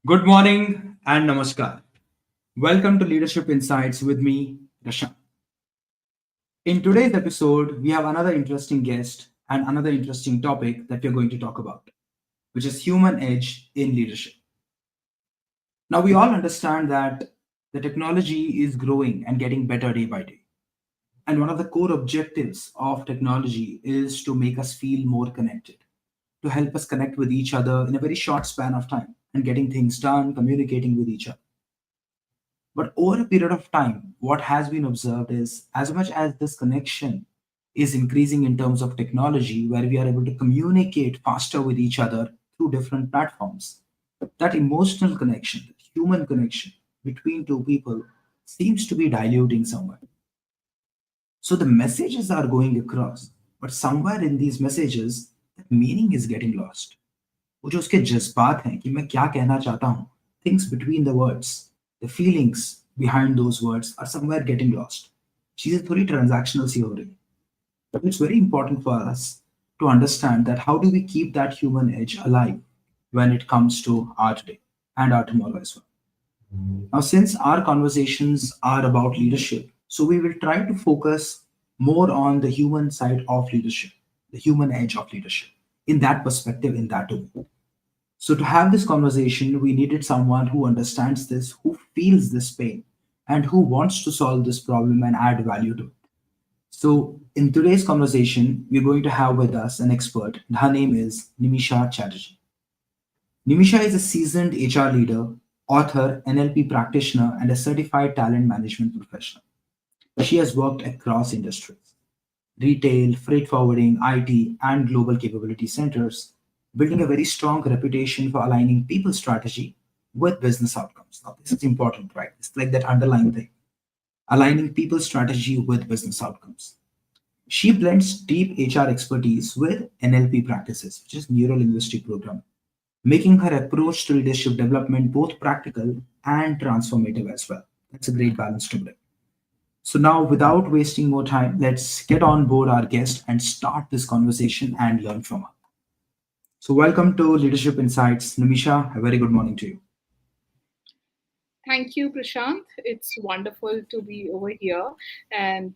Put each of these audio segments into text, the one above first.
Good morning and namaskar. Welcome to Leadership Insights with me, Rashan. In today's episode, we have another interesting guest and another interesting topic that we're going to talk about, which is human edge in leadership. Now, we all understand that the technology is growing and getting better day by day. And one of the core objectives of technology is to make us feel more connected, to help us connect with each other in a very short span of time and getting things done, communicating with each other. But over a period of time, what has been observed is as much as this connection is increasing in terms of technology, where we are able to communicate faster with each other through different platforms, that emotional connection, human connection between two people seems to be diluting somewhere. So the messages are going across, but somewhere in these messages, the meaning is getting lost. वो जो उसके जज्बात हैं कि मैं क्या कहना चाहता हूँ, things between the words, the feelings behind those words are somewhere getting lost. चीजें थोड़ी transactional सी हो रही हैं. But it's very important for us to understand that how do we keep that human edge alive when it comes to our today and our tomorrow as well. Now, since our conversations are about leadership, so we will try to focus more on the human side of leadership, the human edge of leadership, in that perspective, in that way. So, to have this conversation, we needed someone who understands this, who feels this pain, and who wants to solve this problem and add value to it. So, in today's conversation, we're going to have with us an expert, and her name is Nimisha Chatterjee. Nimisha is a seasoned HR leader, author, NLP practitioner, and a certified talent management professional. She has worked across industries: retail, freight forwarding, IT, and global capability centers, building a very strong reputation for aligning people strategy with business outcomes. Now, this is important, right? It's like that underlying thing, aligning people strategy with business outcomes. She blends deep HR expertise with NLP practices, which is neuro linguistic programming, making her approach to leadership development both practical and transformative as well. That's a great balance to bring. So, now without wasting more time, let's get on board our guest and start this conversation and learn from her. So, welcome to Leadership Insights. Nimisha, a very good morning to you. Thank you, Prashant. It's wonderful to be over here. And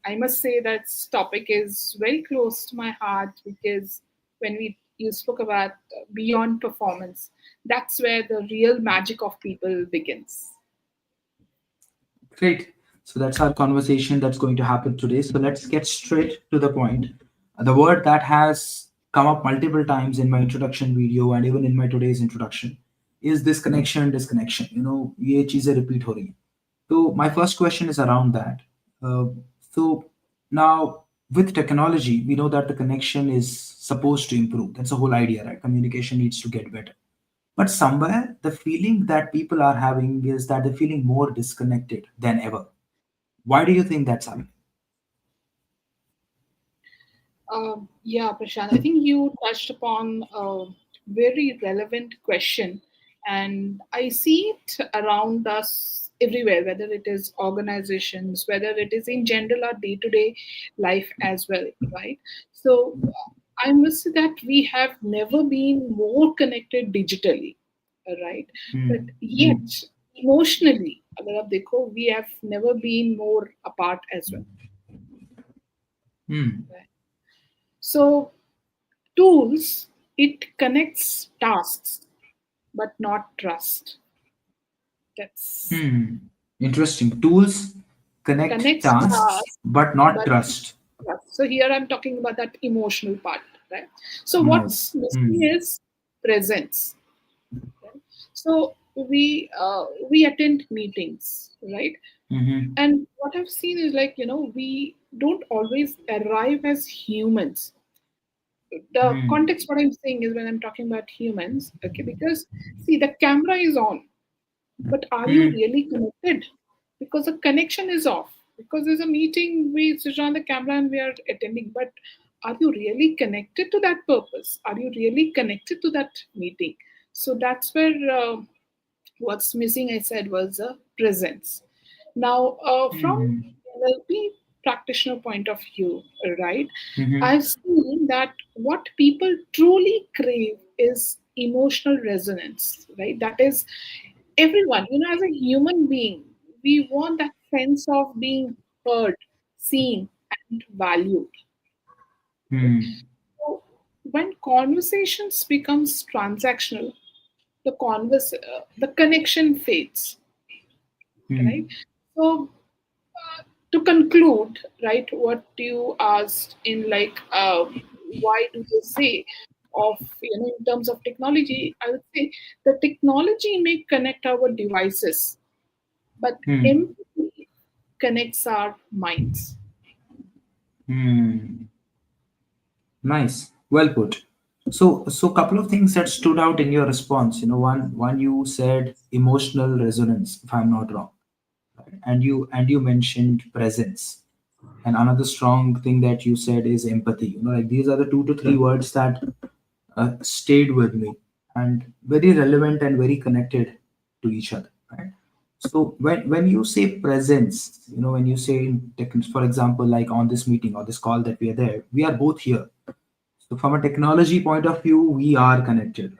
I must say that this topic is very close to my heart because when you spoke about beyond performance, that's where the real magic of people begins. Great. So, that's our conversation that's going to happen today. So, let's get straight to the point. The word that has come up multiple times in my introduction video and even in my today's introduction is this connection, disconnection. ये चीजें repeat हो रही हैं. So my first question is around that. Uh, so now with technology, we know that the connection is supposed to improve. That's the whole idea, right? Communication needs to get better. But somewhere the feeling that people are having is that they're feeling more disconnected than ever. Why do you think that's happening? Yeah, Prashant, I think you touched upon a very relevant question, and I see it around us everywhere, whether it is organizations, whether it is in general our day to day life as well, right? So, I must say that we have never been more connected digitally, right? But Hmm. yet, emotionally, अगर आप देखो, we have never been more apart as well. Hmm. Right? So, tools, it connects tasks, but not trust. That's Hmm. Interesting. Tools connect connects tasks, tasks, but not but trust. trust. So here I'm talking about that emotional part, right? So Nice. what's missing Hmm. is presence. Right? So we attend meetings, right? Mm-hmm. And what I've seen is like we don't always arrive as humans. The Hmm. context what I'm saying is when I'm talking about humans, okay, because see the camera is on, but are you Hmm. really connected? Because the connection is off. Because there's a meeting, we switch on the camera and we are attending, but are you really connected to that purpose? Are you really connected to that meeting? So that's where what's missing, I said, was a presence. Now, from Hmm. NLP practitioner point of view, right, Mm-hmm. I've seen that what people truly crave is emotional resonance, right? That is everyone, as a human being, we want that sense of being heard, seen, and valued. Right? Hmm. So when conversations becomes transactional, the connection fades, right? Hmm. So to conclude, right, what you asked in like why do they say of in terms of technology, I would say the technology may connect our devices, but Hmm. empathy connects our minds. Hmm. Nice. Well put. So couple of things that stood out in your response. One you said emotional resonance, if I'm not wrong, right? And you mentioned presence. And another strong thing that you said is empathy. Like these are the 2 to 3 words that stayed with me and very relevant and very connected to each other, right? So when you say presence, when you say for example, like on this meeting or this call that we are there, we are both here. So from a technology point of view, we are connected,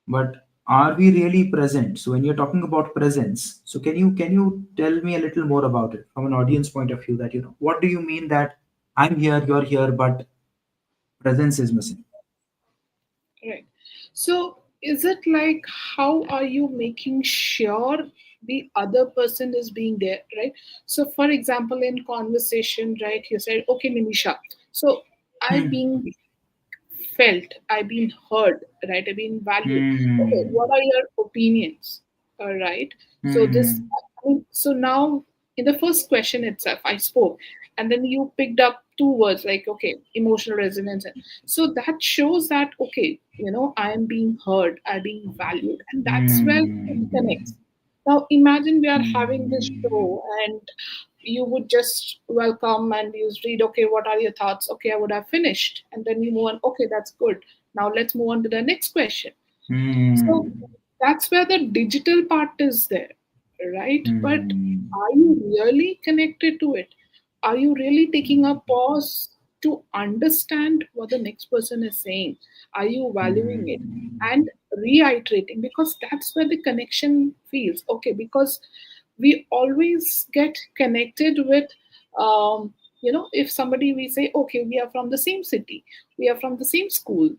but are we really present? So when you're talking about presence, so can you tell me a little more about it from an audience point of view, that what do you mean that I'm here, you're here, but presence is missing? Right. So is it like how are you making sure the other person is being there, right? So for example, in conversation, right, you said, okay, Nimisha, so I've Hmm. been felt, I've been heard, right? I've been valued. Okay, Hmm. what are your opinions? All right. So this, Hmm. so now in the first question itself, I spoke, and then you picked up two words like, okay, emotional resonance. So that shows that, okay, I am being heard, I'm being valued, and that's where it Hmm. connects. Now imagine we are having this Hmm. show and you would just welcome and you read, okay, what are your thoughts? Okay, I would have finished. And then you move on, okay, that's good. Now let's move on to the next question. So Hmm. that's where the digital part is there, right? But Hmm. are you really connected to it? Are you really taking a pause to understand what the next person is saying? Are you valuing it Hmm. and reiterating? Because that's where the connection feels okay. Because we always get connected with, if somebody we say, okay, we are from the same city, we are from the same school,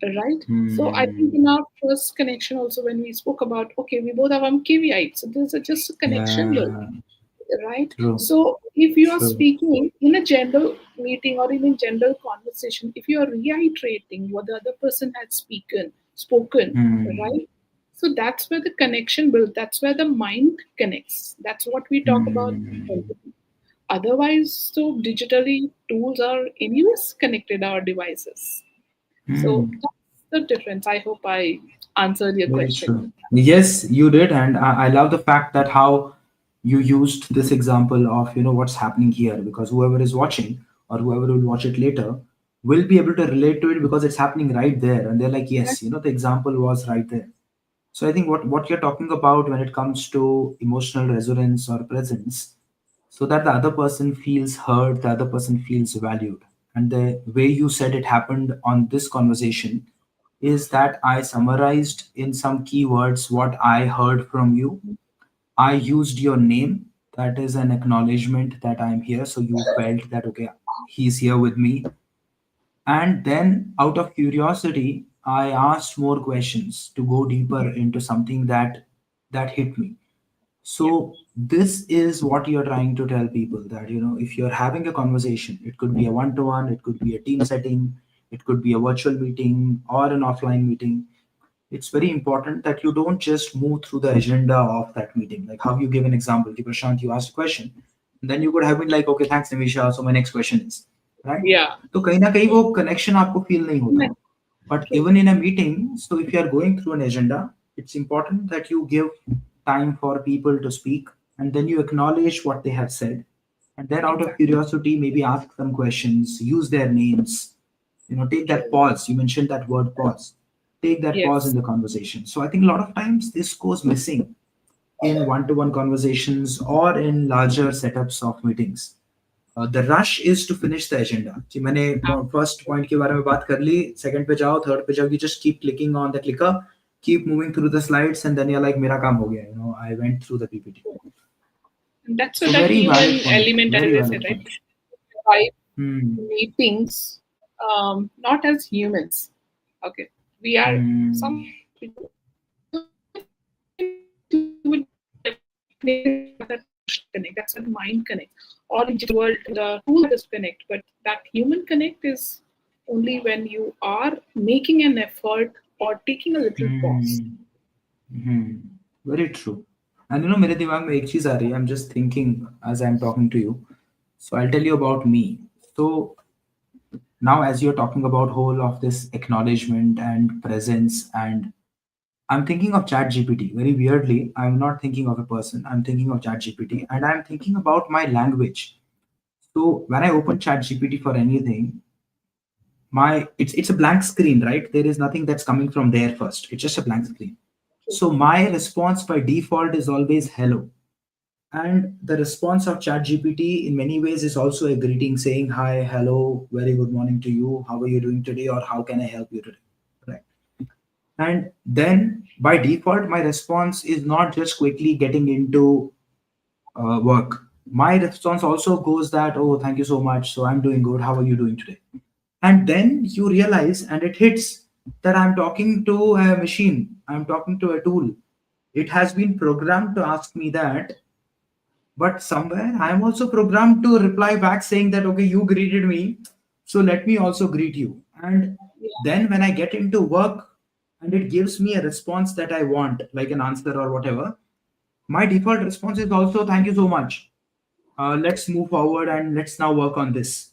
right? So I think Hmm. in our first connection also when we spoke about, okay, we both are from KVI, so there's just a connection built, Yeah. right? True. So if you are True. speaking in a general meeting or in a general conversation, if you are reiterating what the other person had spoken, Hmm. right? So that's where the connection built. That's where the mind connects. That's what we talk about Hmm. empathy. Otherwise, so digitally tools are anyways connected our devices. So Hmm. that's the difference. I hope I answered your Very question. true. Yes, you did, and I love the fact that how you used this example of what's happening here, because whoever is watching or whoever will watch it later will be able to relate to it because it's happening right there, and they're like, Yeah. yes, the example was right there. So I think what you're talking about when it comes to emotional resonance or presence, so that the other person feels heard, the other person feels valued. And the way you said it happened on this conversation is that I summarized in some keywords what I heard from you. I used your name. That is an acknowledgement that I'm here. So you felt that, okay, he's here with me. And then, out of curiosity, I asked more questions to go deeper into something that hit me. Yeah. So this is what you're trying to tell people, that if you're having a conversation, it could be a one-to-one, it could be a team setting, it could be a virtual meeting or an offline meeting. It's very important that you don't just move through the agenda of that meeting. Like how you give an example, Ki, Prashant, you asked a question, and then you could have been like, okay, thanks, Nimisha. So my next question is, right? Yeah. तो कहीं ना कहीं वो connection आपको feel नहीं होता. True. But even in a meeting, so if you are going through an agenda, it's important that you give time for people to speak, and then you acknowledge what they have said. And then, out of Exactly. curiosity, maybe ask them questions, use their names, take that True. pause. You mentioned that word pause. Take that pause in Yes. the conversation. So, I think a lot of times this goes missing in one to one conversations or in larger setups of meetings. The rush is to finish the agenda कि मैंने first point के बारे में बात कर ली, second पे जाओ, third पे जाओ, you just keep clicking on the clicker, keep moving through the slides, and then you're like मेरा काम हो गया, I went through the PPT. And that's where So that very human valid point, element, as very I said, valid right? point. Five Hmm. meetings, not as humans. Okay, we are Hmm. some you would definitely have that emotional connect. That's that mind connect. Or in digital world, the tool that is connect, but that human connect is only when you are making an effort or taking a little Hmm. pause. Hmm. Very true. And मेरे दिमाग में एक चीज आ रही है. I'm just thinking as I'm talking to you. So I'll tell you about me. So now, as you're talking about whole of this acknowledgement and presence, and I'm thinking of Chat GPT. Very weirdly, I'm not thinking of a person. I'm thinking of Chat GPT, and I'm thinking about my language. So when I open Chat GPT for anything, my it's a blank screen, right? There is nothing that's coming from there first. It's just a blank screen. So my response by default is always hello. And the response of ChatGPT in many ways is also a greeting saying, hi, hello, very good morning to you. How are you doing today? Or how can I help you today? Right. And then by default, my response is not just quickly getting into work. My response also goes that, oh, thank you so much. So I'm doing good. How are you doing today? And then you realize, and it hits that I'm talking to a machine, I'm talking to a tool. It has been programmed to ask me that, but somewhere I'm also programmed to reply back saying that, okay, you greeted me, so let me also greet you. And then when I get into work and it gives me a response that I want, like an answer or whatever, my default response is also thank you so much. Let's move forward and let's now work on this.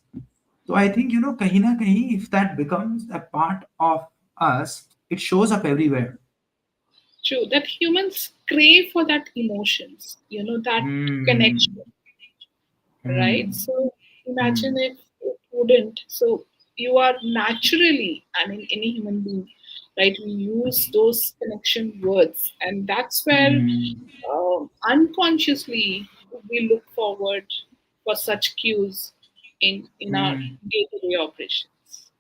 So I think, kahin na kahin, if that becomes a part of us, it shows up everywhere. True, that humans crave for that emotions, that connection, Hmm. right? Hmm. So imagine Hmm. if it wouldn't. So you are naturally, I mean, any human being, right? We use those connection words, and that's where Hmm. unconsciously we look forward for such cues in our Hmm. day-to-day operations.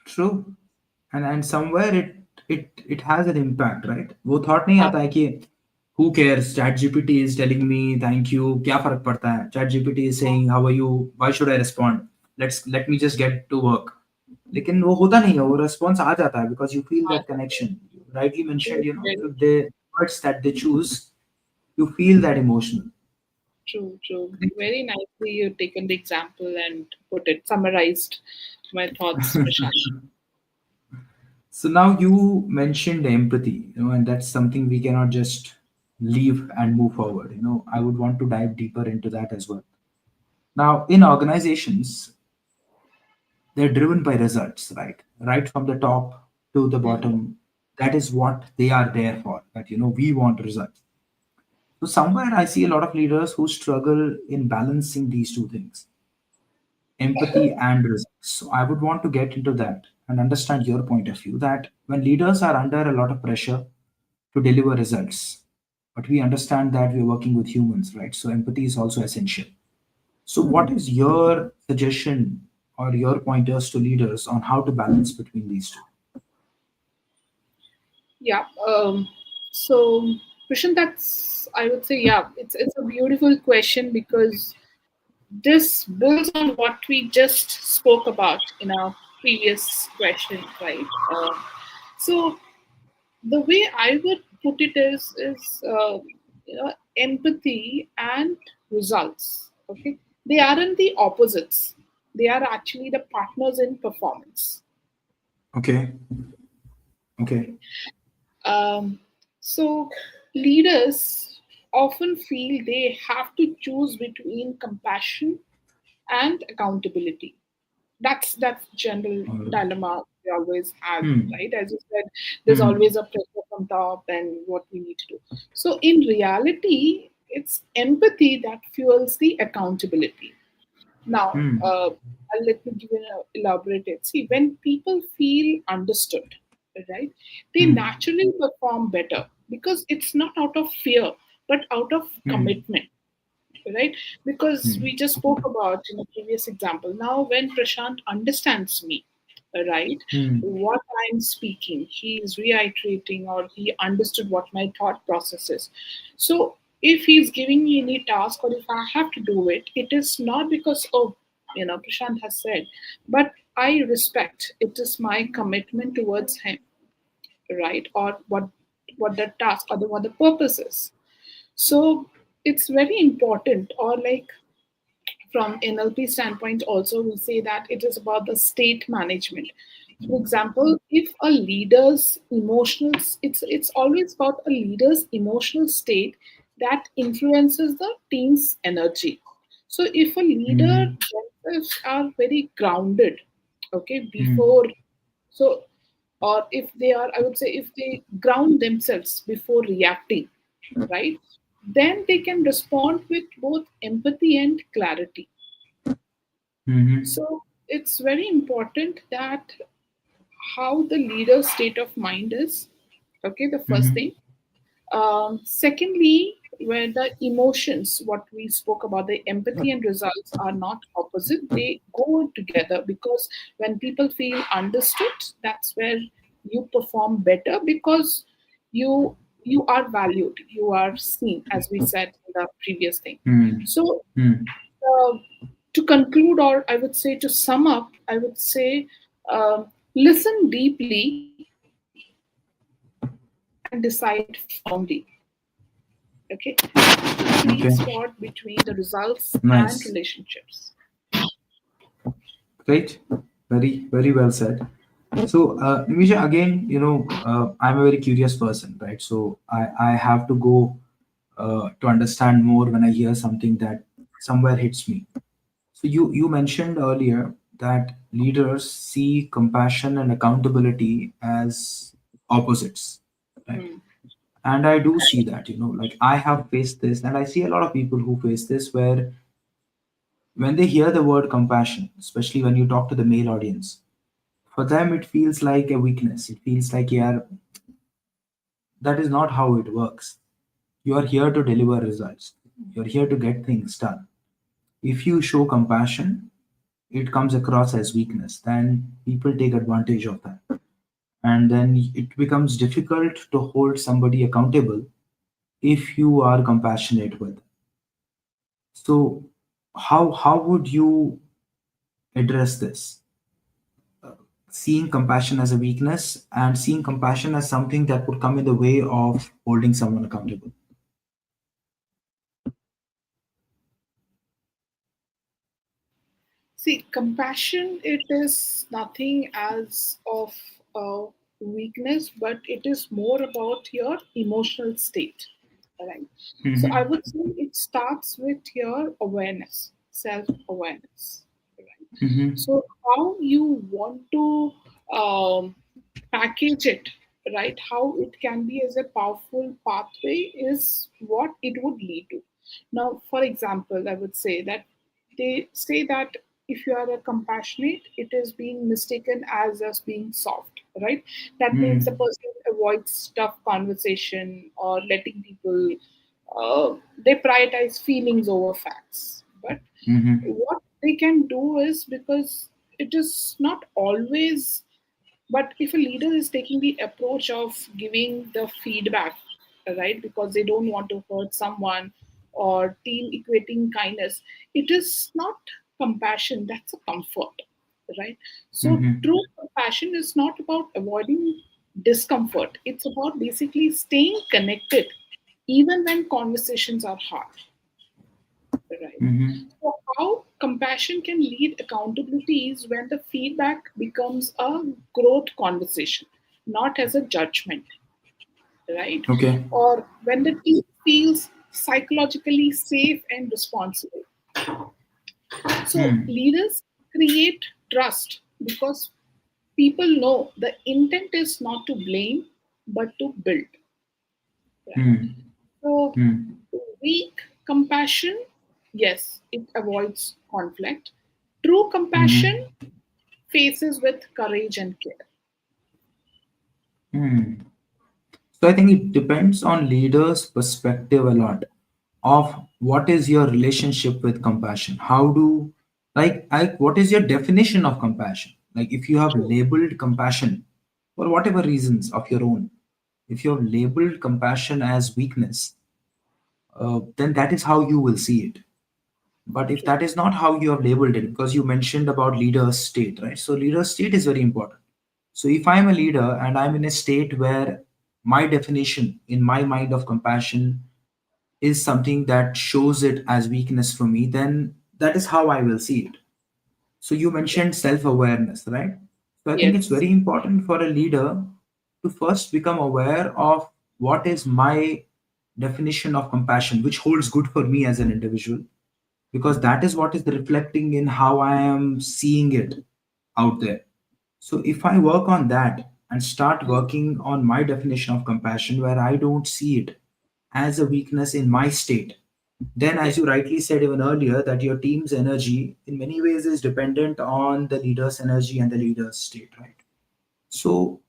True. And somewhere it has an impact, right? वो thought नहीं आता है कि who cares, chat gpt is telling me thank you, क्या फर्क पड़ता है, chat gpt is saying how are you, why should I respond, let me just get to work. लेकिन वो होता नहीं है, वो response आ जाता है because you feel that connection. You rightly mentioned, Very the words that they choose, you feel that emotion. true, true. Very nicely you taken the example and put it, summarized my thoughts, Prashant. So now you mentioned empathy, and that's something we cannot just leave and move forward. I would want to dive deeper into that as well. Now, in organizations, they're driven by results, right? Right from the top to the bottom. That is what they are there for. That we want results. So somewhere I see a lot of leaders who struggle in balancing these two things, empathy and results. So I would want to get into that and understand your point of view that when leaders are under a lot of pressure to deliver results, but we understand that we're working with humans, right? So empathy is also essential. So what is your suggestion or your pointers to leaders on how to balance between these two? Yeah. So, Prashant, that's, I would say, yeah, it's a beautiful question because this builds on what we just spoke about in our previous question, right? So the way I would put it is empathy and results. Okay, they aren't the opposites. They are actually the partners in performance. Okay. Okay. Okay. Um, so leaders often feel they have to choose between compassion and accountability. That's general dilemma we always have, Hmm. right? As you said, there's Hmm. always a pressure from top and what we need to do. So in reality, it's empathy that fuels the accountability. Now, Hmm. let me give you an elaborate it. See, when people feel understood, right, they Hmm. naturally perform better because it's not out of fear, but out of Hmm. commitment. right? Because Hmm. we just spoke about in a previous example. Now, when Prashant understands me, right, Hmm. what I'm speaking, he is reiterating or he understood what my thought process is. So, if he's giving me any task or if I have to do it, it is not because, oh, Prashant has said, but I respect. It is my commitment towards him, right? Or what the task or what the purpose is. So it's very important, or like from NLP standpoint, also we say that it is about the state management. For example, if a leader's emotional, it's always about a leader's emotional state that influences the team's energy. So if a leader Hmm. themselves are very grounded, okay, Hmm. before, so, or if they are, I would say, if they ground themselves before reacting, right, then they can respond with both empathy and clarity. Hmm. So it's very important that how the leader's state of mind is, okay, the first Hmm. thing. Secondly, where the emotions, what we spoke about, the empathy and results are not opposite, they go together, because when people feel understood, that's where you perform better, because you you are valued, you are seen, as we said in the previous thing. Hmm. So, Hmm. uh, to conclude, or I would say to sum up, I would say, listen deeply and decide firmly. Okay, the sweet Okay. spot between the results and Nice. relationships. Great. Very, very well said. So, Nimisha, again, I'm a very curious person, right? So I have to go to understand more when I hear something that somewhere hits me. So you mentioned earlier that leaders see compassion and accountability as opposites, right? Hmm. And I do see that, like I have faced this, and I see a lot of people who face this where when they hear the word compassion, especially when you talk to the male audience, for them it feels like a weakness. It feels like, yeah, that is not how it works. You are here to deliver results. You're here to get things done. If you show compassion, it comes across as weakness. Then people take advantage of that. And then it becomes difficult to hold somebody accountable if you are compassionate with them. So how would you address this? Seeing compassion as a weakness and seeing compassion as something that would come in the way of holding someone accountable. See, compassion, it is nothing as of a weakness, but it is more about your emotional state. Right. So I Mm-hmm. would say it starts with your awareness, self awareness. Right. Mm-hmm. So how you want to um, package it, right? How it can be as a powerful pathway is what it would lead to. Now, for example, I would say that they say that if you are a compassionate, it is being mistaken as us being soft, right? That means the Mm-hmm. person avoids tough conversation or letting people, uh, they prioritize feelings over facts. But Mm-hmm. what they can do is, because it is not always, but if a leader is taking the approach of giving the feedback, right, because they don't want to hurt someone, or team equating kindness, it is not compassion, that's a comfort, right? So Mm-hmm. true compassion is not about avoiding discomfort, it's about basically staying connected even when conversations are hard, right? Mm-hmm. So, how compassion can lead accountability is when the feedback becomes a growth conversation, not as a judgment, right? Okay. Or when the team feels psychologically safe and responsible. So, Hmm. leaders create trust because people know the intent is not to blame but to build, right? Hmm. So, Hmm. weak compassion, yes, it avoids conflict. True compassion Mm-hmm. faces with courage and care. Hmm. So I think it depends on leaders' perspective a lot. of what is your relationship with compassion. How do, what is your definition of compassion? Like, if you have True. labeled compassion for whatever reasons of your own, if you have labeled compassion as weakness, then that is how you will see it. But if True. that is not how you have labeled it, because you mentioned about leader's state, right? So leader's state is very important. So if I'm a leader and I'm in a state where my definition in my mind of compassion is something that shows it as weakness for me, then that is how I will see it. So you Yeah. mentioned self awareness, right? So I think it's Yes. very important for a leader to first become aware of what is my definition of compassion, which holds good for me as an individual, because that is what is reflecting in how I am seeing it out there. So if I work on that and start Mm. working on my definition of compassion, where I don't see it as a weakness in my state, then, Yeah. as you rightly said even earlier, that your team's energy in many ways is dependent on the leader's energy and the leader's state, right? So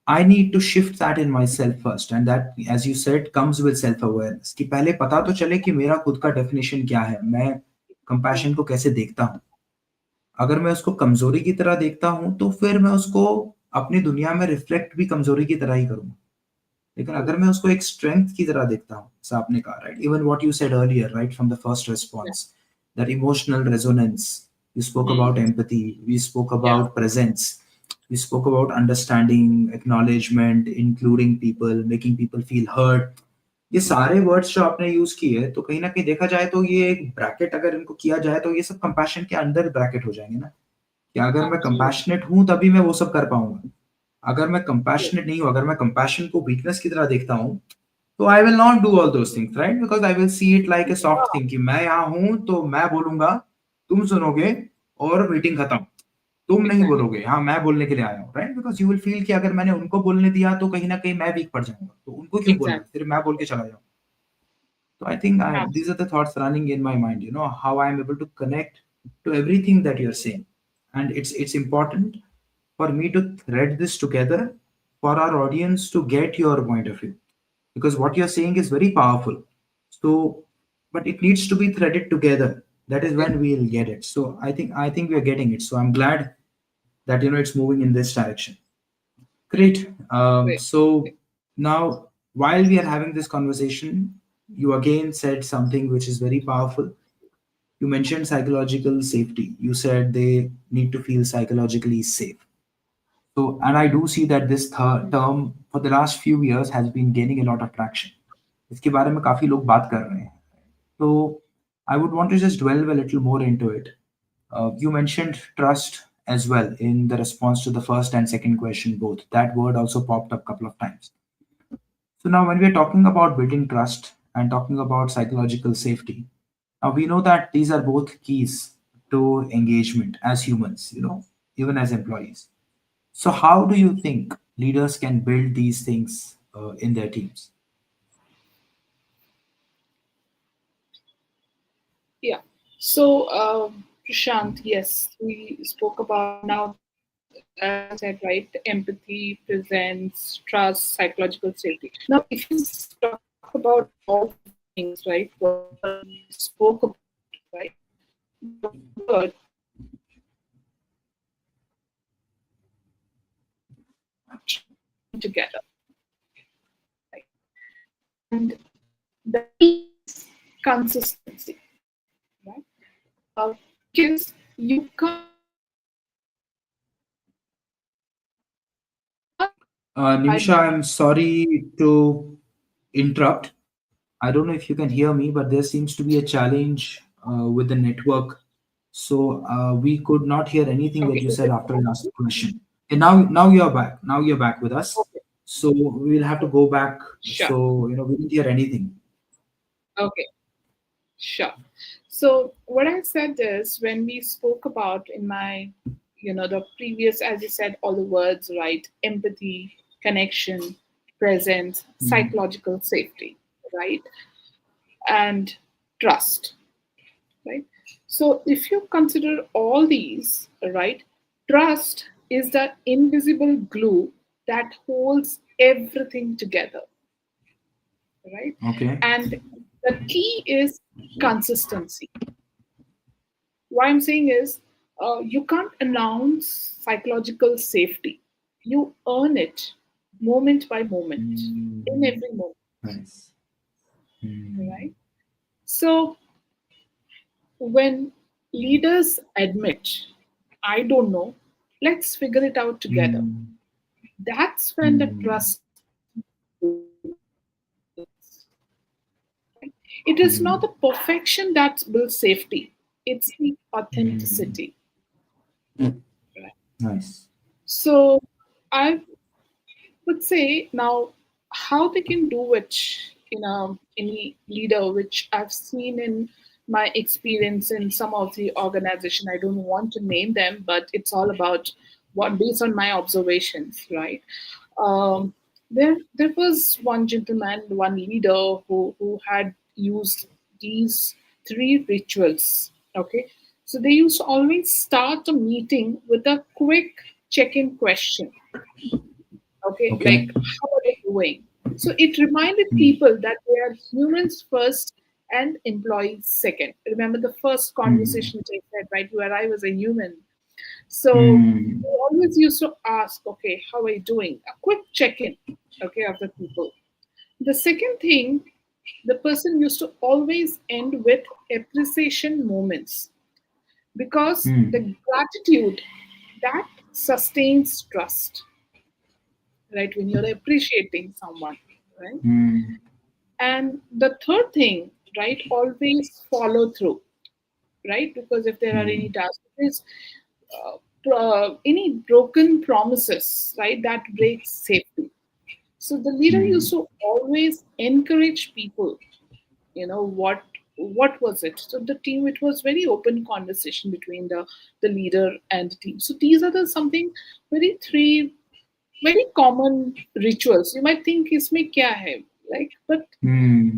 I need to shift that in myself first, and that, as you said, comes with self awareness. कि पहले पता तो चले कि मेरा खुद का definition क्या है, मैं compassion को कैसे देखता हूँ. अगर मैं उसको कमजोरी की तरह देखता हूँ, तो फिर मैं उसको अपनी दुनिया में रिफ्लेक्ट भी कमजोरी की तरह ही करूँगा. लेकिन True. अगर मैं उसको एक स्ट्रेंथ की तरह देखता हूँ, जैसा आपने कहा, right, even what you said earlier, right, from the first Yeah. Response, that emotional resonance, you spoke Mm. about empathy, we spoke Yeah. about presence, we spoke about understanding, acknowledgement, including people, making people feel heard. ये सारे words जो आपने use किए, तो कहीं ना कहीं देखा जाए तो ये एक ब्रैकेट अगर इनको किया जाए तो ये सब कंपैशन के अंदर ब्रैकेट हो जाएंगे ना, कि अगर मैं Absolutely. कंपैशनेट हूं तभी मैं वो सब कर पाऊंगा. अगर मैं True. कंपैशनेट नहीं हूं, अगर मैं कंपैशन को वीकनेस की तरह देखता हूं, तो I will not do all those things, right, because I will see it like a soft Yeah. Thing कि मैं यहाँ हूं तो मैं बोलूंगा, तुम सुनोगे, और मीटिंग खत्म. तुम नहीं Exactly. बोलोगे, हाँ मैं बोलने के लिए आया हूँ, right, because you will feel कि अगर मैंने उनको बोलने दिया तो कहीं ना कहीं मैं वीक पड़ जाऊंगा, तो उनको क्यों बोलना है, Exactly. फिर मैं बोल के चला जाऊँ. So I think these are Absolutely. the thoughts running in my mind. How I am able to connect to everything that you're saying, and it's important for me to thread this together for our audience to get your point of view, because what you're saying is very powerful. So, but it needs to be threaded together. That is when we'll get it. So I think we are getting it. So I'm glad that it's moving in this direction. Great. Great. So now, while we are having this conversation, you again said something which is very powerful. You mentioned psychological safety. You said they need to feel psychologically safe. So, and I do see that this term for the last few years has been gaining a lot of traction. इसके बारे में काफी लोग बात कर रहे हैं. So, I would want to just delve a little more into it. You mentioned trust as well in the response to the first and second question, both. That word also popped up a couple of times. So now, when we are talking about building trust and talking about psychological safety, now we know that these are both keys to engagement as humans, even as employees. So, how do you think leaders can build these things in their teams? Yeah. So, Prashant, yes, we spoke about now these, as you said, right? Empathy, presence, trust, psychological safety. Now, if you talk about all the things, right, whatever we spoke about, right, the word together, right? And the key is consistency, right? Because you can't Nimisha, I'm sorry to interrupt. I don't know if you can hear me, but there seems to be a challenge with the network. So we could not hear anything that you okay. said after last question. And now you're back. Now you're back with us. Okay. So we'll have to go back. Sure. So we didn't hear anything. Okay. Sure. So what I said is when we spoke about in my, the previous, as you said, all the words, right? Empathy, connection, presence, Mhm. psychological safety, right? And trust, right? So if you consider all these, right, trust is the invisible glue that holds everything together, right? Okay. And The key is consistency. What I'm saying is, you can't announce psychological safety. You earn it moment by moment, in Mm, every moment, nice. Mm, right? So when leaders admit, I don't know, let's figure it out together, mm, that's when the mm, trust begins. Right? It is not mm, the perfection that builds safety, it's the mm. authenticity. Right? Nice. So I would say now how they can do it in any leader, which I've seen in my experience in some of the organization. I don't want to name them, but it's all about what based on my observations, right? Um, there was one gentleman, one leader who had used these three rituals. Okay, so they used to always start a meeting with a quick check-in question. Okay, like Okay. how are they doing? So it reminded Mm, people that they are humans first and employees second. Remember the first mm, conversation which I said, right? You arrive as a human. So mm, we always used to ask, okay, how are you doing? A quick check-in, okay, of the people. The second thing, the person used to always end with appreciation moments, because mm, the gratitude that sustains trust, right? When you're appreciating someone, right? mm, And the third thing, right? Always follow through, right? Because if there are any mm, tasks, there's any broken promises, right? That breaks safety. So the leader used mm, to always encourage people. What was it? So the team, it was very open conversation between the leader and the team. So these are the something very three very common rituals. You might think इसमें क्या है, like, but mm.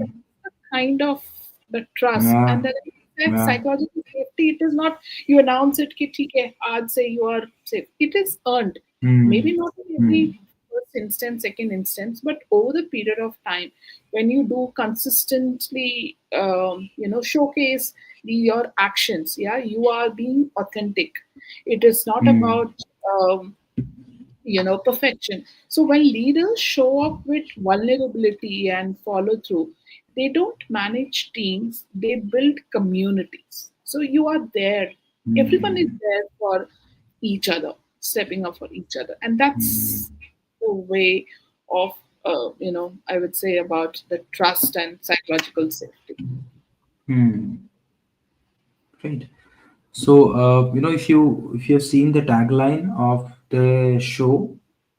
kind of the trust and Yeah, that yeah. psychological safety. It is not you announce it कि ठीक है आज से you are safe. It is earned. Maybe Mm, not in every mm, first instance, second instance, but over the period of time, when you do consistently, showcase your actions. Yeah, you are being authentic. It is not mm, about perfection. So when leaders show up with vulnerability and follow through, they don't manage teams, they build communities. So you are there, everyone is mm, there for each other, stepping up for each other, and mm, that's the way of I would say about the trust and psychological safety. mm. Great. So, if you have seen the tagline of the show,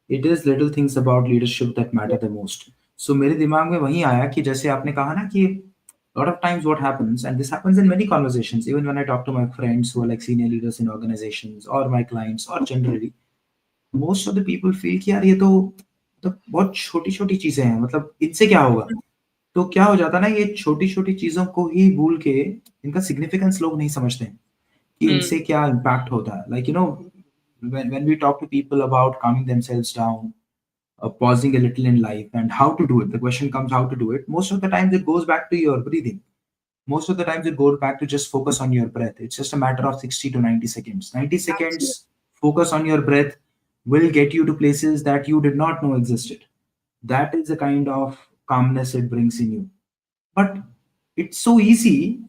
it is little things about leadership that matter Yeah. the most. So मेरे दिमाग में वही आया कि जैसे आपने कहा ना कि lot of times what happens, and this happens in many conversations, even when I talk to my friends who are like senior leaders in organizations or my clients or generally, most of the people feel कि यार ये तो बहुत छोटी छोटी चीजें हैं, मतलब इनसे क्या होगा? तो क्या हो जाता है ना, ये छोटी छोटी चीजों को ही भूल के इनका सिग्निफिकेंस लोग नहीं समझते हैं कि इनसे Mm. क्या इम्पैक्ट होता है. Like when we talk to people about calming themselves down, pausing a little in life and how to do it, the question comes how to do it. Most of the times it goes back to your breathing. Most of the times it goes back to just focus on your breath. It's just a matter of 60 to 90 seconds. 90 seconds Absolutely. focus on your breath will get you to places that you did not know existed. That is the kind of calmness it brings in you. But it's so easy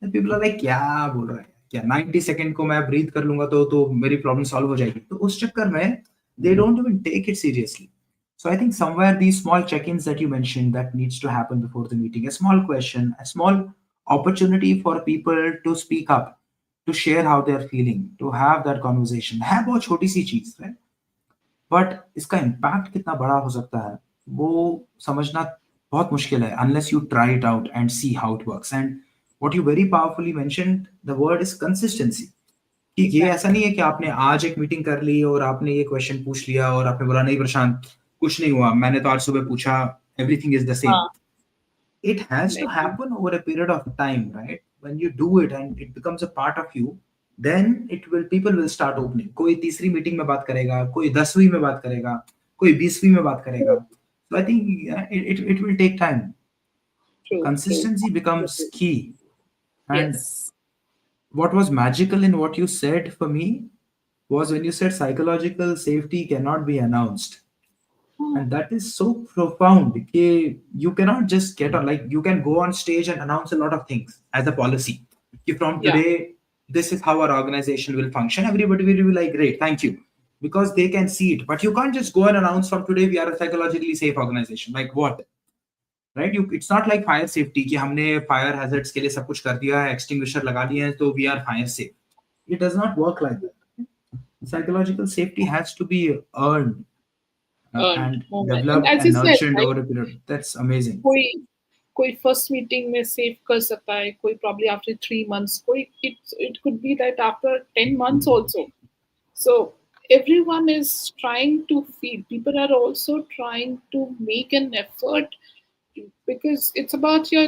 that people are like क्या बोल रहा है, क्या 90 second को मैं breathe कर लूंगा तो मेरी प्रॉब्लम सॉल्व हो जाएगी, तो उस चक्कर में they don't even take it seriously. So I think somewhere these small check-ins that you mentioned that needs to happen before the meeting, a small question, a small opportunity for people to speak up, to share how they're feeling, to have that conversation है बहुत छोटी सी चीज है, but इसका impact कितना बड़ा हो सकता है वो समझना बहुत मुश्किल है unless you try it out and see how it works. And what you very powerfully mentioned, the word is consistency. कि ये ऐसा Exactly. नहीं है कि आपने आज एक मीटिंग कर ली और आपने ये क्वेश्चन पूछ लिया और आपने बोला नहीं प्रशांत कुछ नहीं हुआ, मैंने तो आज सुबह पूछा, everything is the same. uh, It has to like, happen over a period of time, right? When you do it and it becomes a part of you, then it will people will start opening. कोई तीसरी meeting में बात करेगा, कोई 10वीं में बात करेगा, कोई 20वीं में बात करेगा. So I think it will take time. True, true. Consistency becomes key. And Yes. what was magical in what you said for me was when you said psychological safety cannot be announced. Ah, And that is so profound. You cannot just get on, like, you can go on stage and announce a lot of things as a policy. From yeah, today, this is how our organization will function. Everybody will be like, great, thank you. Because they can see it. But you can't just go and announce from today we are a psychologically safe organization. Like what? Right? It's not like fire safety कि हमने fire hazards के लिए सब कुछ कर दिया है, extinguisher लगा दिए हैं तो we are fire safe. It does not work like that. Psychological safety has to be earned earned and moment. And developed as you and said, nurtured right, over a period. That's amazing. कोई कोई first meeting में save कर सकता है, कोई probably after 3 months, कोई it could be that after 10 months also. So everyone is trying to feed. People are also trying to make an effort because it's about your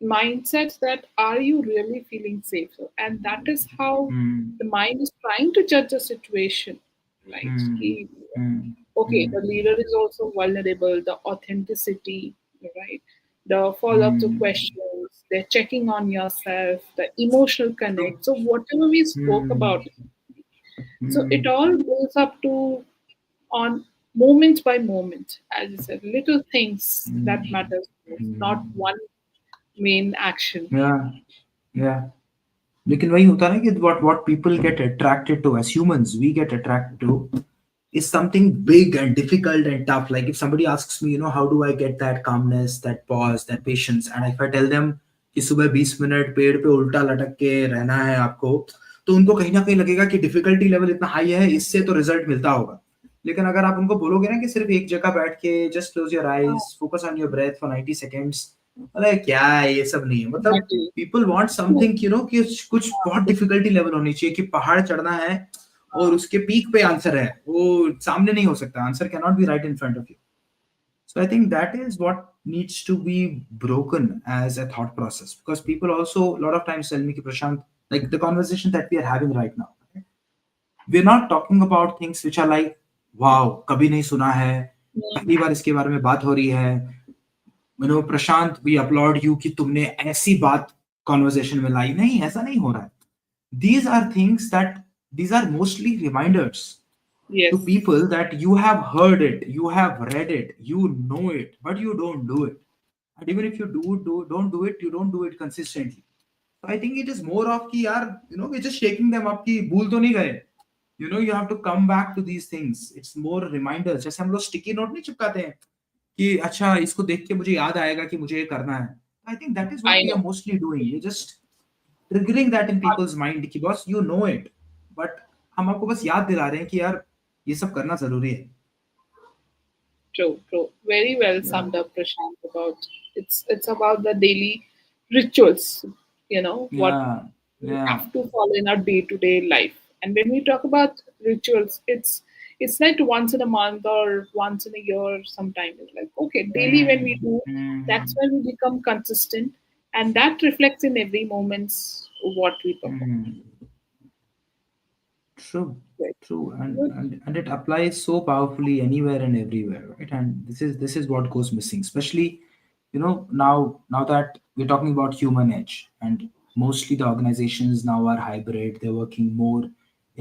mindset that are you really feeling safer? And that is how Hmm. the mind is trying to judge a situation, right? Hmm. Hmm. Okay, Hmm. the leader is also vulnerable, the authenticity, right? The follow up to Hmm. questions, they're checking on yourself, the emotional True. connect. So, whatever we spoke Hmm. about, so it Hmm. all builds up to on moment by moment, as you said, little things that Hmm. matters most, not Hmm. one main action. Yeah. Yeah. लेकिन वही होता है ना कि what people get attracted to, as humans we get attracted to, is something big and difficult and tough. Like if somebody asks me, how do I get that calmness, that pause, that patience, and if I tell them कि सुबह 20 minute पेड़ पे उल्टा लटक के रहना है आपको, तो उनको कहीं ना कहीं लगेगा कि डिफिकल्टी लेवल इतना हाई है, इससे तो रिजल्ट मिलता होगा. लेकिन अगर आप उनको बोलोगे ना कि सिर्फ एक जगह बैठ के just close your Ah, eyes, focus on your breath for 90 seconds, अरे क्या है, ये सब नहीं है. मतलब exactly. पीपल वांट समथिंग कि कुछ बहुत डिफिकल्टी लेवल होनी चाहिए, कि पहाड़ चढ़ना है और उसके पीक पे आंसर है, वो सामने नहीं हो सकता, answer can not be right in front of you. So I think that is what needs to be broken as a thought process, because people also a lot of times tell me कि Prashant, like the conversation that we are having right now, we're not talking about things which are like wow, कभी नहीं सुना है, Mm, पहली बार इसके बारे में बात हो रही है. प्रशांत, वी अपलॉड यू कि तुमने ऐसी बात कॉन्वर्जेशन में लाई. नहीं, ऐसा नहीं हो रहा है. These are things that these are mostly reminders to yes, people that you have heard it, you have read it, you know it, but you don't do it. And even if you don't do it, you don't do it consistently. So I think it is more of कि यार, we're just shaking them up कि भूल तो नहीं गए. You have to come back to these things. It's more reminders. जैसे हम लोग sticky note नहीं चिपकाते हैं कि अच्छा इसको देख के मुझे याद आएगा कि मुझे ये करना है. I think that is what I we know. are mostly doing. We're just triggering that in people's mind कि boss you know it, but हम आपको बस याद दिला रहे हैं कि यार ये सब करना जरूरी है. True, true. Very well Yeah. summed up, Prashant. About it's about the daily rituals. What Yeah. we Yeah. have to follow in our day-to-day life. And when we talk about rituals, it's like once in a month or once in a year. Sometime it's like okay, daily when we Hmm. do, that's Hmm. when we become consistent, and that reflects in every moments what we perform. Hmm. True, Right. true, and, Good. and and it applies so powerfully anywhere and everywhere, right? And this is what goes missing, especially now that we're talking about human edge, and mostly the organizations now are hybrid. They're working more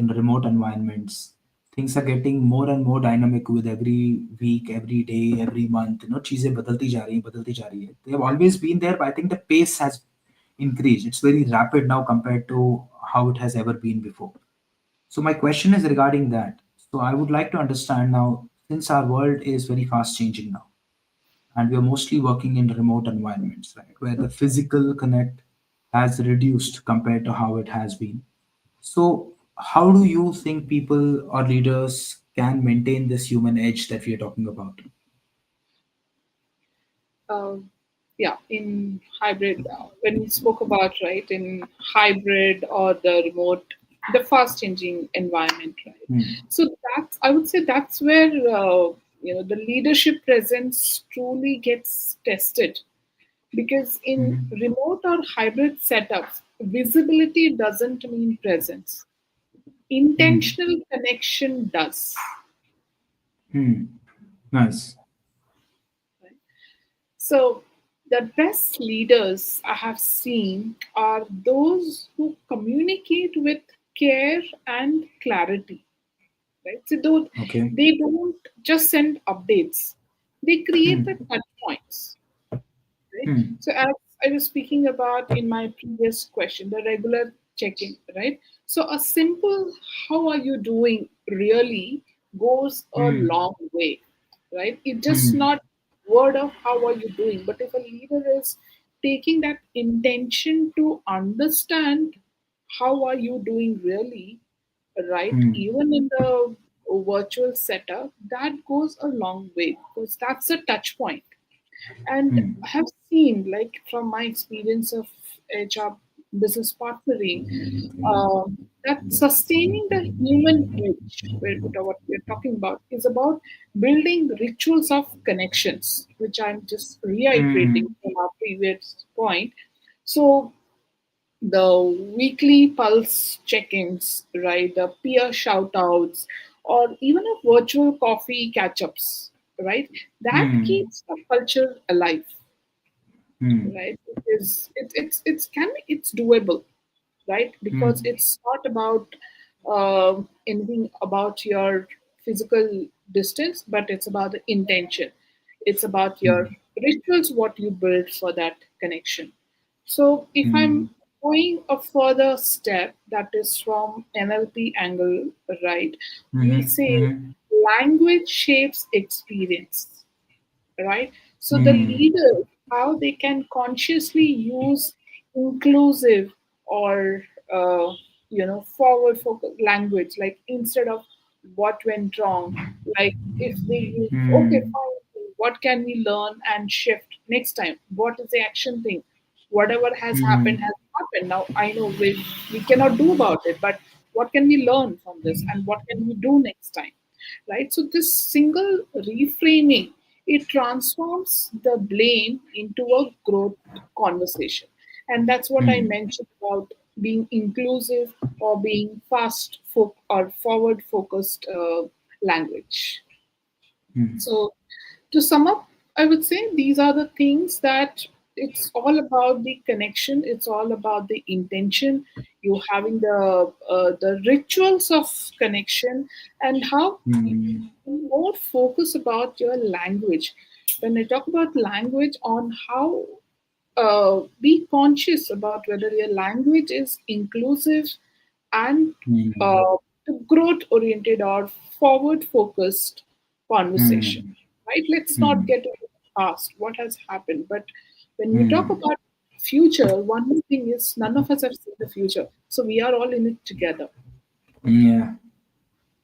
in remote environments. Things are getting more and more dynamic with every week, every day, every month. चीजें बदलती जा रही हैं, बदलती जा रही है. They have always been there, but I think the pace has increased. It's very rapid now compared to how it has ever been before. So my question is regarding that. So I would like to understand now, since our world is very fast changing now, and we are mostly working in remote environments, right, where the physical connect has reduced compared to how it has been. So how do you think people or leaders can maintain this human edge that we are talking about? Um, yeah, in hybrid, when we spoke about right in hybrid or the remote, the fast changing environment, right? Hmm. So that's I would say that's where the leadership presence truly gets tested because in Hmm. remote or hybrid setups, visibility doesn't mean presence. Hmm. Intentional connection does. Hmm. Nice. Right? So The best leaders I have seen are those who communicate with care and clarity, right? So Okay. they don't just send updates; they create the Hmm. touch points, right? Hmm. So as I was speaking about in my previous question, the regular check-in, right? So a simple "How are you doing?" really goes a Hmm. long way, right? It just Hmm. not word of "How are you doing," but if a leader is taking that intention to understand how are you doing really, right? Hmm. Even in the virtual setup, that goes a long way because that's a touch point. And Hmm. I have seen, like from my experience of HR business partnering, that sustaining the human edge, what we're talking about, is about building rituals of connections, which I'm just reiterating Hmm. from our previous point. So the weekly pulse check-ins, right? The peer shout-outs, or even a virtual coffee catch-ups, right? That Hmm. keeps the culture alive, Hmm. right? It's doable, right? Because Hmm. it's not about anything about your physical distance, but it's about the intention. It's about your Hmm. rituals, what you build for that connection. So if I'm Hmm. going a further step, that is from NLP angle, right? We Hmm. say Hmm. language shapes experience, right? So the Hmm. leaders, how they can consciously use inclusive or forward focus language, like instead of what went wrong, like if they use okay Hmm. fine, what can we learn and shift next time? What is the action thing? Whatever Hmm. has happened. Now I know we cannot do about it, but what can we learn from this and what can we do next time, right? So this single reframing, it transforms the blame into a growth conversation. And that's what I Hmm. mentioned about being inclusive or being or forward focused language. Hmm. So to sum up, I would say these are the things that it's all about the connection. It's all about the intention. You having the rituals of connection, and how Hmm. more focus about your language. When I talk about language, on how be conscious about whether your language is inclusive and Hmm. uh, growth oriented or forward focused conversation, Hmm. right? Let's not Hmm. get into the past, what has happened, but when we talk Hmm. about future, one more thing is none of us have seen the future, so we are all in it together. Yeah.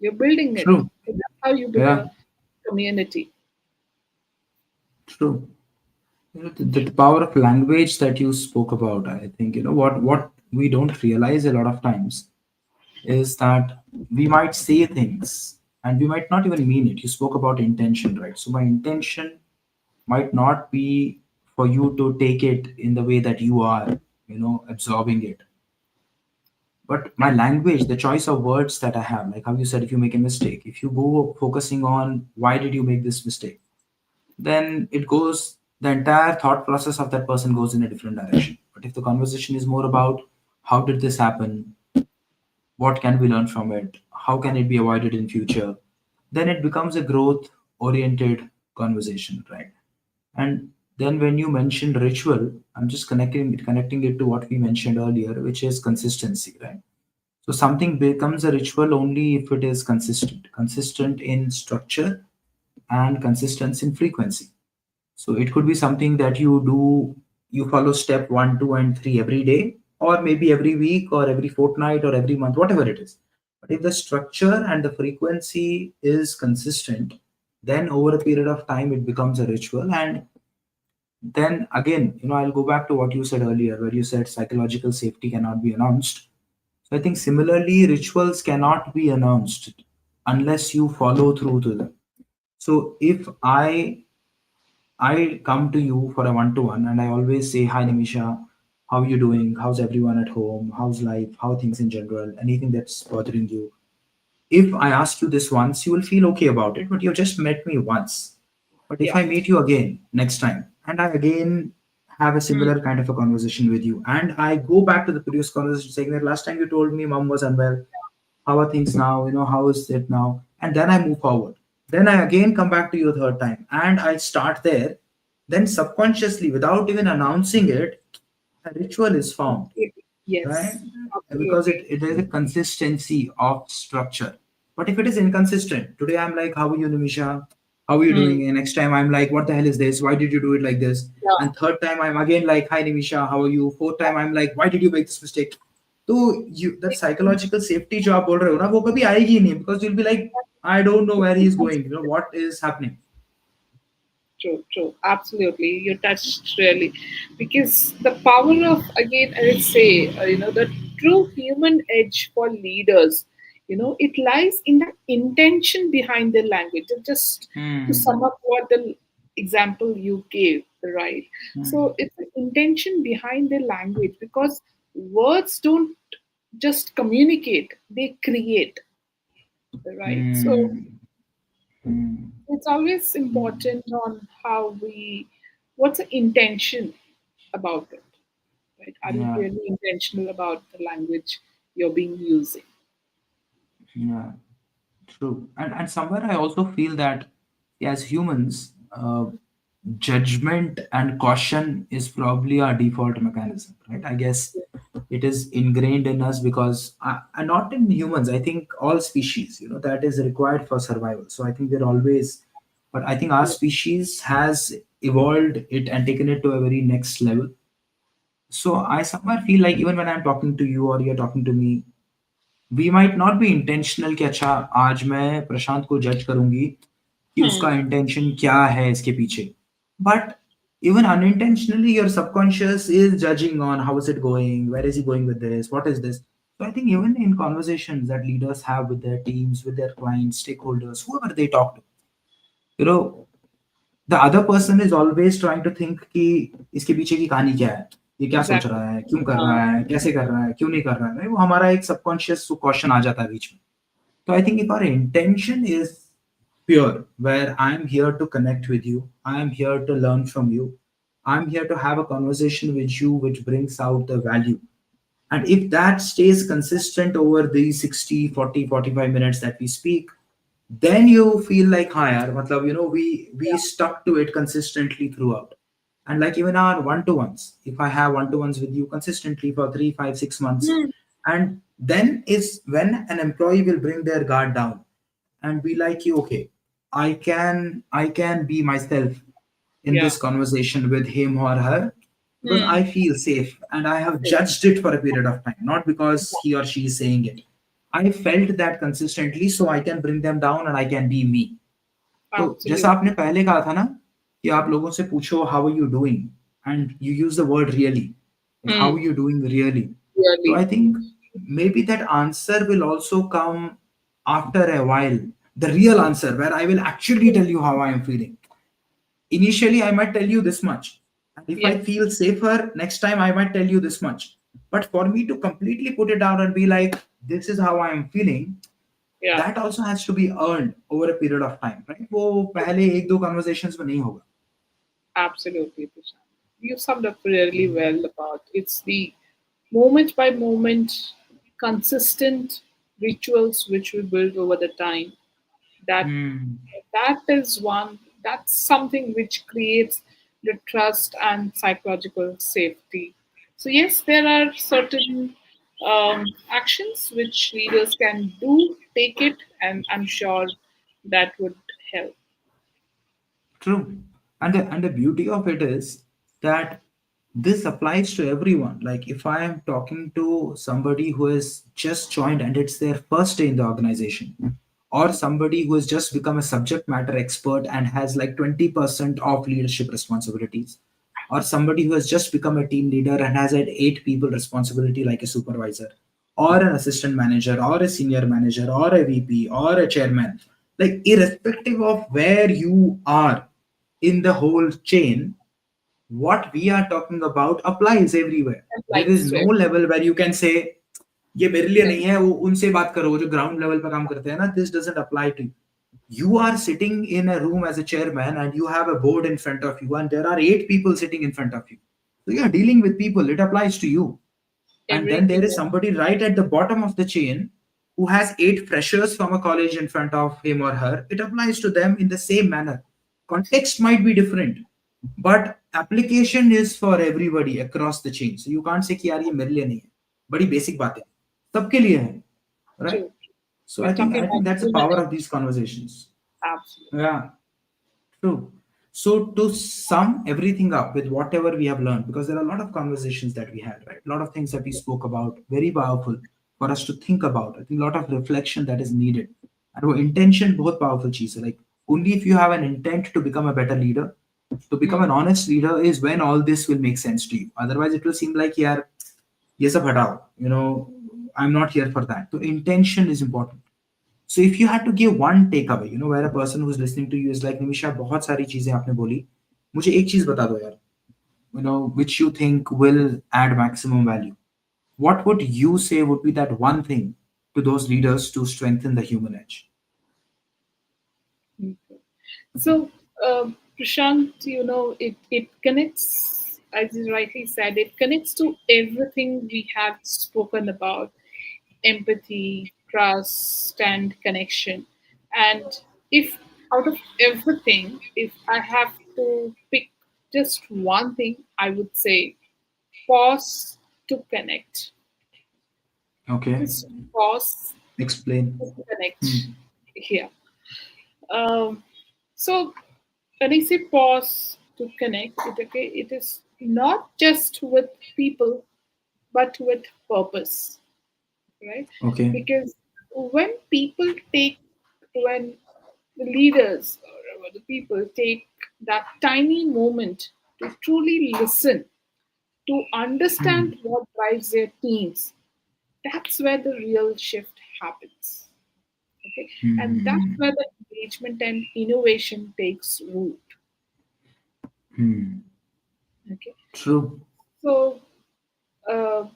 You're building it. True. So that's how you build Yeah. a community. True. The power of language that you spoke about, I think, what we don't realize a lot of times is that we might say things and we might not even mean it. You spoke about intention, right? So my intention might not be for you to take it in the way that you are, absorbing it. But my language, the choice of words that I have, like how you said, if you make a mistake, if you go focusing on why did you make this mistake, then it goes, the entire thought process of that person goes in a different direction. But if the conversation is more about how did this happen, what can we learn from it, how can it be avoided in future, then it becomes a growth oriented conversation, right? And then when you mentioned ritual, I'm just connecting it to what we mentioned earlier, which is consistency, right? So something becomes a ritual only if it is consistent in structure and consistent in frequency. So it could be something that you do, you follow step one, two, and three every day, or maybe every week, or every fortnight, or every month, whatever it is. But if the structure and the frequency is consistent, then over a period of time it becomes a ritual. And then again, I'll go back to what you said earlier, where you said psychological safety cannot be announced. So I think similarly, rituals cannot be announced unless you follow through to them. So if I come to you for a one-to-one and I always say, "Hi Nimisha, how are you doing? How's everyone at home? How's life? How are things in general? Anything that's bothering you?" If I ask you this once, you will feel okay about it, but you just met me once. But if Yeah. I meet you again next time and I again have a Hmm. similar kind of a conversation with you. And I go back to the previous conversation saying that last time you told me mom was unwell. How are things now? How is it now? And then I move forward. Then I again come back to you a third time and I start there. Then subconsciously, without even announcing it, a ritual is formed, Absolutely. right? Yes, Because absolutely. it is a consistency of structure. But if it is inconsistent, today I'm like, how are you, Nimisha? How are you Hmm. doing? And next time I'm like, what the hell is this? Why did you do it like this? Yeah. And third time I'm again like, hi, Nimisha, how are you? Fourth time I'm like, why did you make this mistake? तो you that psychological safety जो आप बोल रहे हो ना वो कभी आएगी ही नहीं because you'll be like I don't know where he's going, what is happening. True, true. Absolutely. You touched really. Because the power of, again, I would say, the true human edge for leaders, it lies in the intention behind the language. Just to Hmm. sum up what the example you gave, right? Hmm. So it's the intention behind the language because words don't just communicate, they create, right? So Hmm. Hmm. it's always Hmm. important on how what's the intention about it, right? Are you Yeah. really intentional about the language you're being using? Yeah. True. And somewhere I also feel that as humans, judgment and caution is probably our default mechanism, right? I guess it is ingrained in us because, and not in humans, I think all species, that is required for survival. So I think we're always, but I think our Yeah. species has evolved it and taken it to a very next level. So I somewhere feel like even when I'm talking to you or you're talking to me, we might not be intentional कि अच्छा आज मैं प्रशांत को जज करूंगी कि उसका Hmm. Intention क्या है इसके पीछे but even unintentionally your subconscious is judging on how is it going, where is he going with this, what is this. So I think even in conversations that leaders have with their teams, with their clients, stakeholders, whoever they talk to, you know the other person is always trying to think कि इसके पीछे की कहानी क्या है, ये क्या सोच Exactly. रहा है, क्यों कर रहा Uh, है, कैसे कर रहा है, क्यों नहीं कर रहा है, वो हमारा एक सबकॉन्शियस क्वेश्चन आ जाता है बीच में. So I think if our intention is pure, where I'm here to connect with you, I'm here to learn from you, I'm here to have a conversation with you which brings out the value. And if that stays consistent over the 60, 40, 45 minutes that we speak, then you feel like higher. Matlab, we yeah. stuck to it consistently throughout. And like even our one-to-ones, if I have one-to-ones with you consistently for 3, 5, 6 months, Hmm. and then is when an employee will bring their guard down and be like you, okay, I can be myself in Yeah. this conversation with him or her because Hmm. I feel safe and I have Yes. judged it for a period of time, not because he or she is saying it. I felt that consistently, so I can bring them down and I can be me. तो जैसा आपने Absolutely. पहले कहा था ना कि आप लोगों से पूछो how are you doing and you use the word really, how Hmm. Are you doing really. तो Really. I think maybe that answer will also come after a while, the real answer where I will actually tell you how I am feeling. Initially I might tell you this much, and if I Yes. feel safer next time I might tell you this much, but for me to completely put it down and be like this is how I am feeling, Yeah. that also has to be earned over a period of time, right? वो पहले एक दो conversations में नहीं होगा. Absolutely, Prashant. You summed up really well about it's the moment by moment, consistent rituals which we build over the time. That Hmm. that is one. That's something which creates the trust and psychological safety. So yes, there are certain actions which leaders can do, take it, and I'm sure that would help. True. And the beauty of it is that this applies to everyone. Like if I am talking to somebody who has just joined and it's their first day in the organization, or somebody who has just become a subject matter expert and has like 20% of leadership responsibilities, or somebody who has just become a team leader and has had 8 people responsibility like a supervisor, or an assistant manager, or a senior manager, or a VP, or a chairman, like irrespective of where you are in the whole chain, what we are talking about applies everywhere. There is Applies to no everyone. level where you can say ये मेरे लिए Yes. नहीं है, वो उनसे बात करो वो जो ग्राउंड लेवल पर काम करते हैं ना, this doesn't apply to you. You are sitting in a room as a chairman and you have a board in front of you and there are 8 people sitting in front of you. So you're dealing with people, it applies to you. And then there Everything. is somebody right at the bottom of the chain who has eight freshers from a college in front of him or her. It applies to them in the same manner. Context might be different, but application is for everybody across the chain. So you can't say कि यार ये मेरे लिए नहीं है. बड़ी basic बात है. सबके लिए है, right? True. So We're talking I think about that's the human power of these nature. conversations. Absolutely. Yeah. True. So to sum everything up with whatever we have learned, because there are a lot of conversations that we had, right? A lot of things that we spoke about, very powerful for us to think about. I think a lot of reflection that is needed. And वो intention बहुत powerful चीज है. Like only if you have an intent to become a better leader, to become Hmm. an honest leader, is when all this will make sense to you. Otherwise, it will seem like यार ये सब हटाओ. I'm not here for that. So intention is important. So if you had to give one takeaway, where a person who's listening to you is like, Nimisha, बहुत सारी चीजें आपने बोली, मुझे एक चीज बता दो यार, which you think will add maximum value. What would you say would be that one thing to those leaders to strengthen the human edge? Okay. So, Prashant, it connects, as you rightly said, it connects to everything we have spoken about: empathy, trust, and connection. And if out of everything, if I have to pick just one thing, I would say pause to connect. Okay, Just pause explain. to connect Hmm. here. Um, so when I say pause to connect, it is not just with people, but with purpose, right? Okay. Because when people take, when the leaders or the people take that tiny moment to truly listen, to understand Hmm. what drives their teams, that's where the real shift happens. Okay, and that's Hmm. where the engagement and innovation takes root. Hmm. Okay, True. so uh,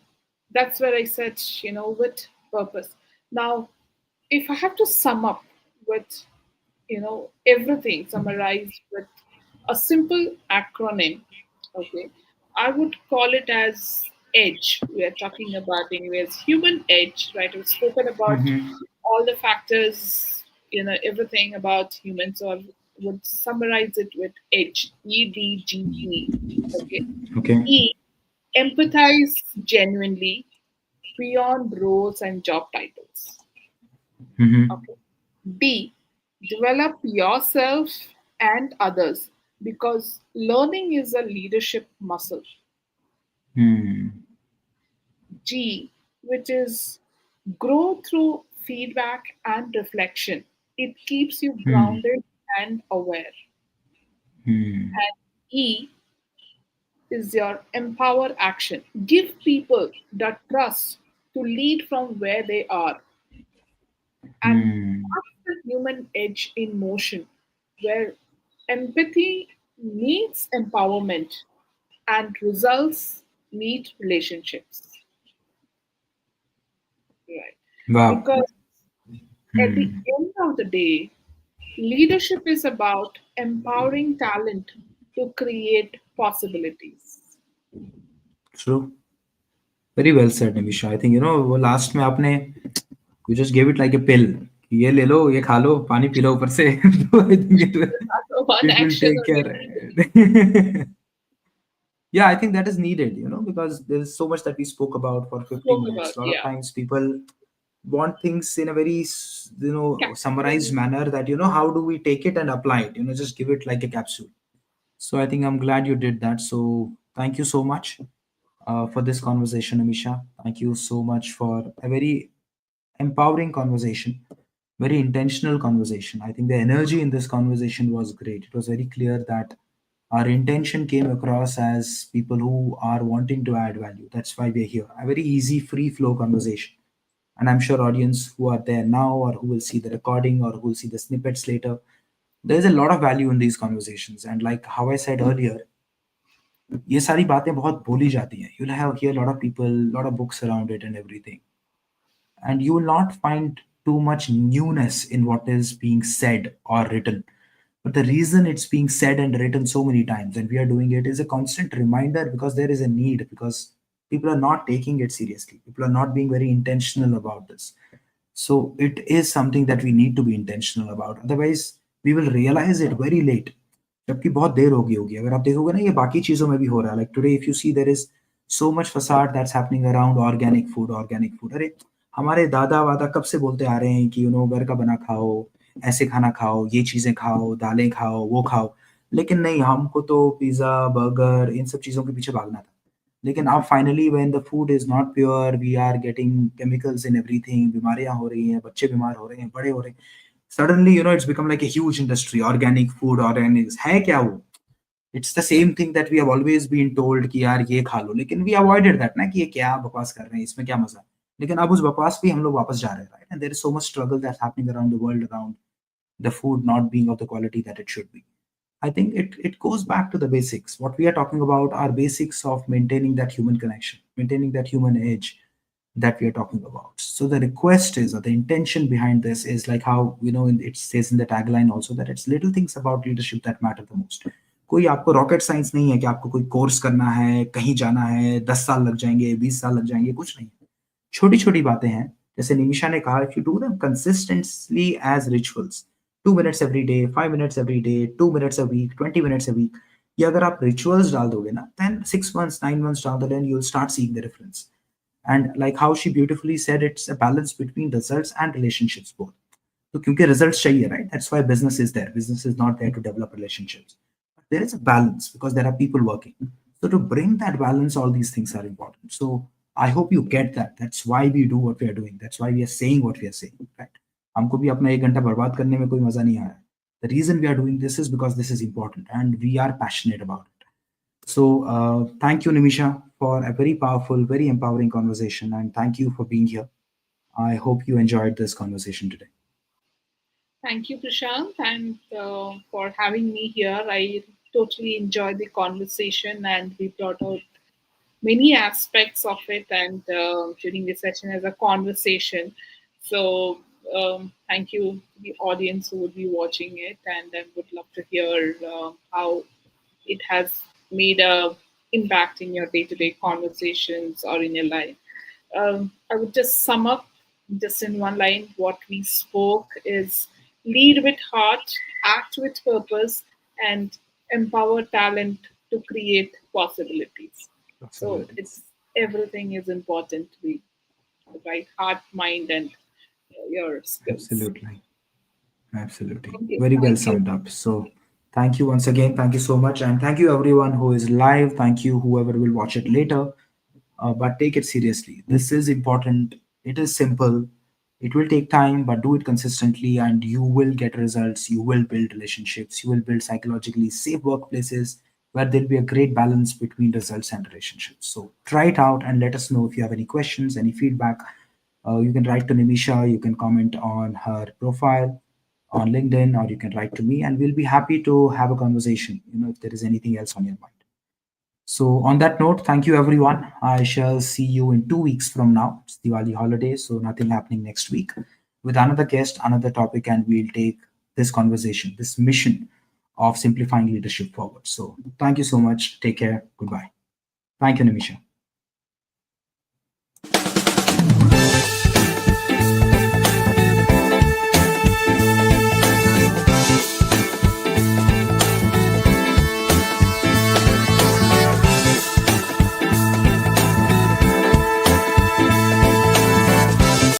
that's where I said, with purpose. Now, if I have to sum up with, everything summarized with a simple acronym, okay, I would call it as edge. We are talking about, anyways, human edge, right? We've spoken about Hmm. all the factors, everything about humans. So I would summarize it with edge, EDGE. Okay. Okay. E, empathize genuinely beyond roles and job titles. Hmm. Okay. D, develop yourself and others because learning is a leadership muscle. Hmm. G, which is grow through feedback and reflection. It keeps you Hmm. grounded and aware. Hmm. And E is your empower action. Give people the trust to lead from where they are. And Hmm. that's the human edge in motion, where empathy meets empowerment and results meet relationships. Right. Wow. Because at the Hmm. end of the day, leadership is about empowering talent to create possibilities. True. Very well said, Nimisha. I think वो last में आपने you just gave it like a pill. कि ये ले लो, ये खा लो, पानी P low ऊपर से. तो I think That's one it will action take only. care. Yeah, I think that is needed, because there's so much that we spoke about for 50 Spoke about, minutes. A lot of yeah. times people want things in a very, summarized Capsule. manner that, how do we take it and apply it? Just give it like a capsule. So I think I'm glad you did that. So thank you so much for this conversation, Amisha. Thank you so much for a very empowering conversation, very intentional conversation. I think the energy in this conversation was great. It was very clear that our intention came across as people who are wanting to add value. That's why we're here. A very easy, free flow conversation. And I'm sure audience who are there now or who will see the recording or who will see the snippets later, there's a lot of value in these conversations. And like how I said earlier, ये सारी बातें बहुत बोली जाती हैं. You'll have hear a lot of people, lot of books around it and everything. And you will not find too much newness in what is being said or written. But the reason it's being said and written so many times and we are doing it is a constant reminder, because there is a need, because people are not taking it seriously. People are not being very intentional about this. So it is something that we need to be intentional about. Otherwise, we will realize it very late. जबकि बहुत देर हो गई होगी. अगर आप देखोगे ना, ये बाकी चीज़ों में भी हो रहा है. Like today, if you see, there is so much facade that's happening around organic food, organic food. अरे हमारे दादा वादा कब से बोलते आ रहे हैं कि घर का बना खाओ, ऐसे खाना खाओ, ये चीज़ें खाओ, दालें खाओ, वो खाओ. लेकिन नहीं, हमको तो पिज़्ज़ा, बर्गर, इन सब चीज़ों के पीछे भागना था. लेकिन अब finally when the food is not pure, we are getting chemicals in everything, बीमारियां हो रही हैं, बच्चे बीमार हो रहे हैं, बड़े हो रहे हैं. Suddenly it's become like a huge industry. Organic food, organic है क्या वो? It's the same thing that we have always been told कि यार ये खा लो, लेकिन वी अवॉइडेड दैट ना, कि ये क्या बकवास कर रहे हैं, इसमें क्या मजा है. लेकिन अब उस बकवास पे हम लोग वापस जा रहे हैं, right? And there is so much struggle that's happening around the world around the food not being of the quality that it should be. I think it goes back to the basics. What we are talking about are basics of maintaining that human connection, maintaining that human edge that we are talking about. So the request is, or the intention behind this is like how, it says in the tagline also, that it's little things about leadership that matter the most. कोई आपको rocket science नहीं है कि आपको कोई course करना है, कहीं जाना है, 10 साल लग जाएंगे, 20 साल लग जाएंगे, कुछ नहीं. छोटी छोटी बातें हैं. जैसे निमिषा ने कहा, if you do them consistently as rituals, 2 minutes every day, 5 minutes every day, 2 minutes a week, 20 minutes a week, ये अगर आप रिचुअल्स डाल दोगे ना, then 6 months, 9 months down the line, you'll start seeing the difference. And like how she beautifully said, it's a balance between results and relationships both. तो क्योंकि results चाहिए, right? That's why business is there. Business is not there to develop relationships. There is a balance because there are people working. So to bring that balance, all these things are important. So I hope you get that. That's why we do what we are doing. That's why we are saying what we are saying, right? हमको भी अपना 1 घंटा बर्बाद करने में कोई मजा नहीं आ रहा है. The reason we are doing this is because this is important and we are passionate about it. So thank you, Nimisha, for a very powerful, very empowering conversation, and thank you for being here. I hope you enjoyed this conversation today. Thank you, Prashant, and for having me here. I totally enjoyed the conversation, and we brought out many aspects of it and during the session as a conversation. So thank you to the audience who would be watching it, and I would love to hear how it has made a impact in your day-to-day conversations or in your life. I would just sum up just in one line what we spoke is lead with heart, act with purpose, and empower talent to create possibilities. So it's Possibilities. everything is important to be the right heart, mind, and your skills. Absolutely. Absolutely. Thank you. Very well Thank you. summed up. So, thank you once again. Thank you so much. And thank you, everyone who is live. Thank you, whoever will watch it later. But take it seriously. This is important. It is simple. It will take time, but do it consistently, and you will get results. You will build relationships. You will build psychologically safe workplaces where there'll be a great balance between results and relationships. So, try it out and let us know if you have any questions, any feedback. You can write to Nimisha, you can comment on her profile on LinkedIn, or you can write to me, and we'll be happy to have a conversation, if there is anything else on your mind. So, on that note, thank you everyone. I shall see you in 2 weeks from now. It's Diwali holiday, so nothing happening next week with another guest, another topic, and we'll take this conversation, this mission of simplifying leadership forward. So, thank you so much. Take care. Goodbye. Thank you, Nimisha.